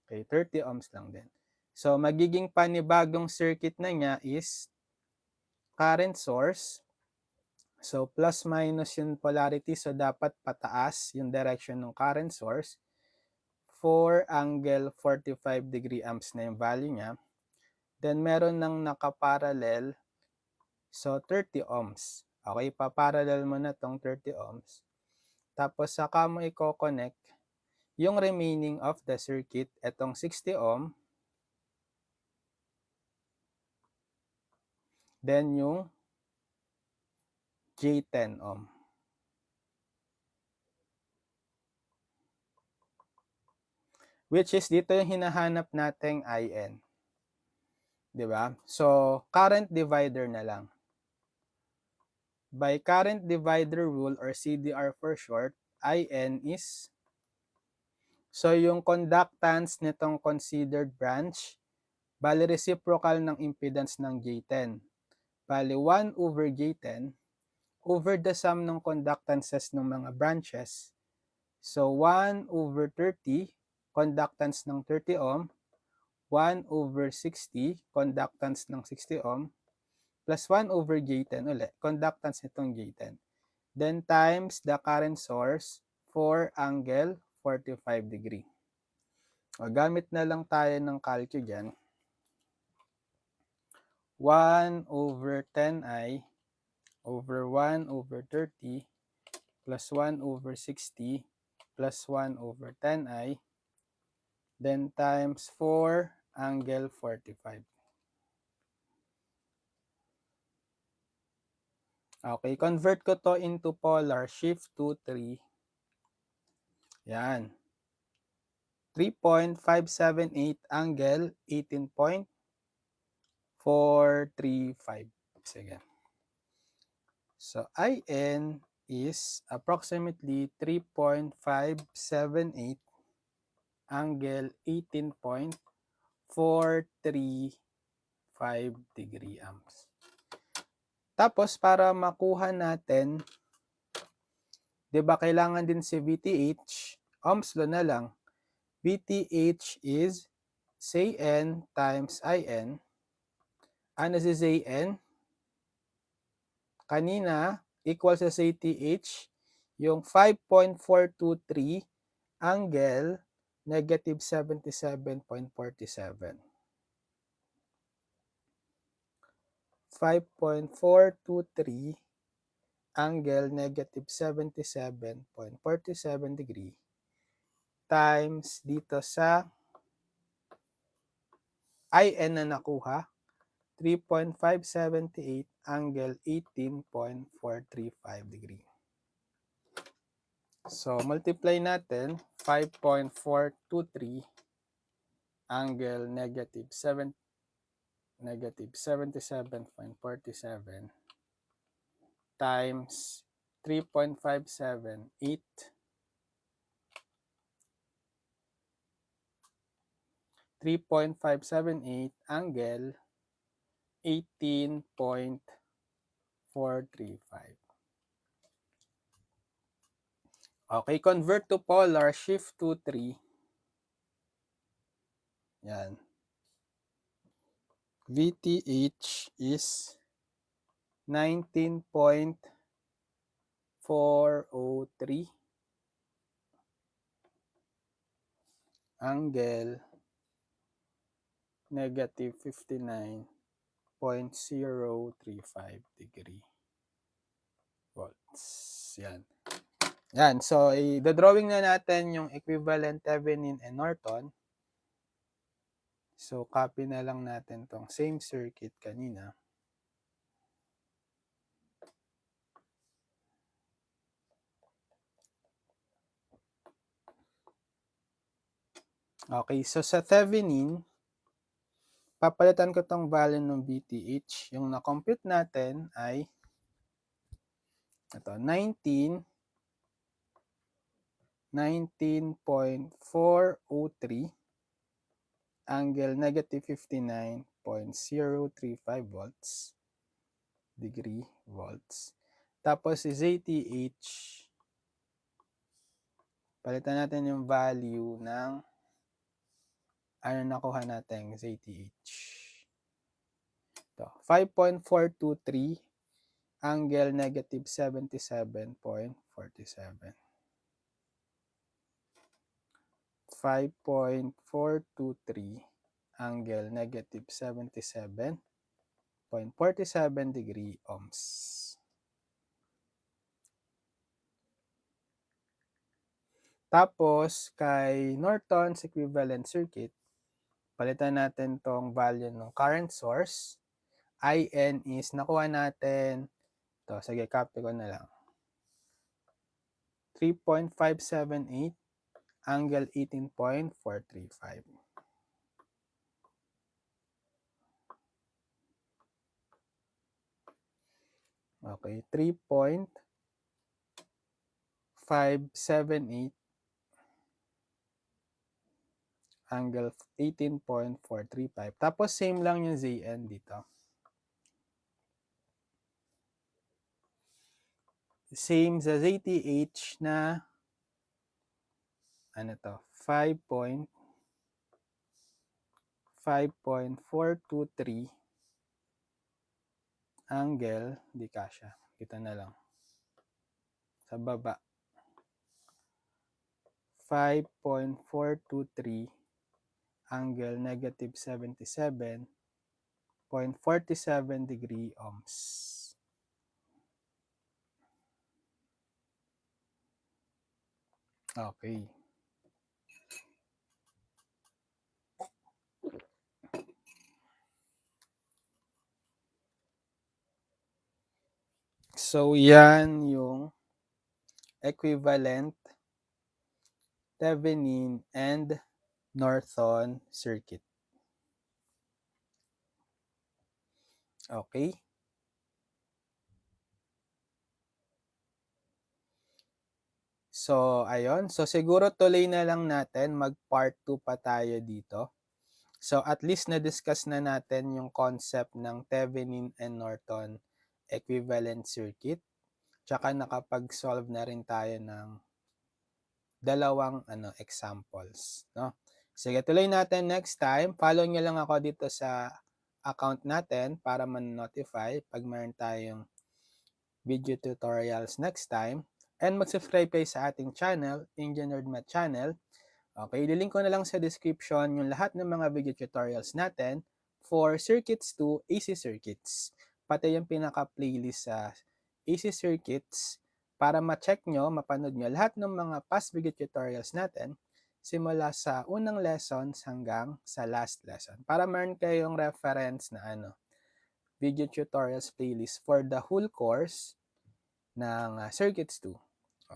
Okay, 30 ohms lang din. So, magiging panibagong circuit na niya is current source. So, plus minus yung polarity. So, dapat pataas yung direction ng current source. 4 angle 45 degree amps na yung value niya. Then, meron ng nakaparallel. So, 30 ohms. Okay, paparallel mo na tong 30 ohms. Tapos, saka mo i-connect yung remaining of the circuit, etong 60 ohm. Then, yung J10 ohm. Which is, dito yung hinahanap nating IN. Diba? So, current divider na lang. By current divider rule or CDR for short, IN is, so yung conductance nitong considered branch, bali reciprocal ng impedance ng J10. Bali 1 over J10 over the sum ng conductances ng mga branches. So 1 over 30, conductance ng 30 ohm, 1 over 60, conductance ng 60 ohm, plus 1 over J10 ulit, conductance nitong J10. Then times the current source for angle 45 degree. O, gamit na lang tayo ng calcu dyan. 1 over 10i over 1 over 30 plus 1 over 60 plus 1 over 10i, then times 4 angle 45. Okay, convert ko to into polar, shift to 3. Yan. 3.578 angle 18.435. Sige. So, IN is approximately 3.578 angle 18.435 degree amps. Tapos, para makuha natin, di ba kailangan din si VTH, Ohm's law na lang. VTH is Zn times In. Ano si Zn? Kanina, equal sa ZTH, yung 5.423 angle negative 77.47. 5.423 angle negative 77.47 degree times dito sa IN na nakuha, 3.578 angle 18.435 degree. So, multiply natin 5.423 angle negative 77.47 times 3.578 angle 18.435. Okay, convert to polar, shift to 3. Yan. VTH is 19.403 angle negative 59.035 degree volts. Yan. Yan. So, i-drawing na natin yung equivalent Thevenin and Norton. So, copy na lang natin tong same circuit kanina. Okay, so sa Thevenin, papalitan ko tong value ng VTH. Yung na-compute natin ay ito, 19.403 angle negative 59.035 volts degree volts. Tapos si ZTH, palitan natin yung value ng ano nakuha natin ZTH. Ito, 5.423 angle negative 77.47. 5.423 angle negative 77.47 degree ohms. Tapos, kay Norton's equivalent circuit, palitan natin tong value ng current source. IN is nakuha natin, ito, sige, copy ko na lang. 3.578 angle 18.435. Okay, 3.578 angle 18.435. Tapos same lang yung Zn dito. Same sa ZTH na ano to, 5.423 5.423 angle, di kasya. Kita na lang. Sa baba. 5.423 angle negative 77.47 degree ohms. Okay. So, yan yung equivalent Thevenin and Norton circuit. Okay? So, ayun. So, siguro tuloy na lang natin. Mag-part 2 pa tayo dito. So, at least na-discuss na natin yung concept ng Thevenin and Norton equivalent circuit. Tsaka nakapag-solve na rin tayo ng dalawang examples. No? Sige, tuloy natin next time. Follow nyo lang ako dito sa account natin para man-notify pag mayroon tayong video tutorials next time. And mag-subscribe kayo sa ating channel, Engineered Math Channel. Okay, ililink ko na lang sa description yung lahat ng mga video tutorials natin for circuits to AC circuits. Pati yung pinaka-playlist sa AC circuits para ma-check nyo, mapanood nyo lahat ng mga past video tutorials natin simula sa unang lessons hanggang sa last lesson. Para meron kayong reference na video tutorials playlist for the whole course ng Circuits 2.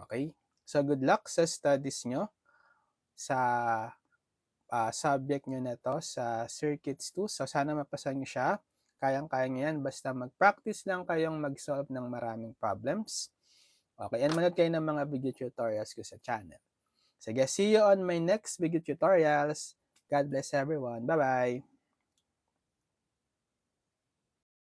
Okay? So, good luck sa studies nyo sa subject nyo na to sa Circuits 2. So, sana mapasa nyo siya. Kayang-kaya nyo yan. Basta mag-practice lang kayong mag-solve ng maraming problems. Okay, and manood kayo ng mga video tutorials ko sa channel. Sige, see you on my next video tutorials. God bless everyone. Bye-bye!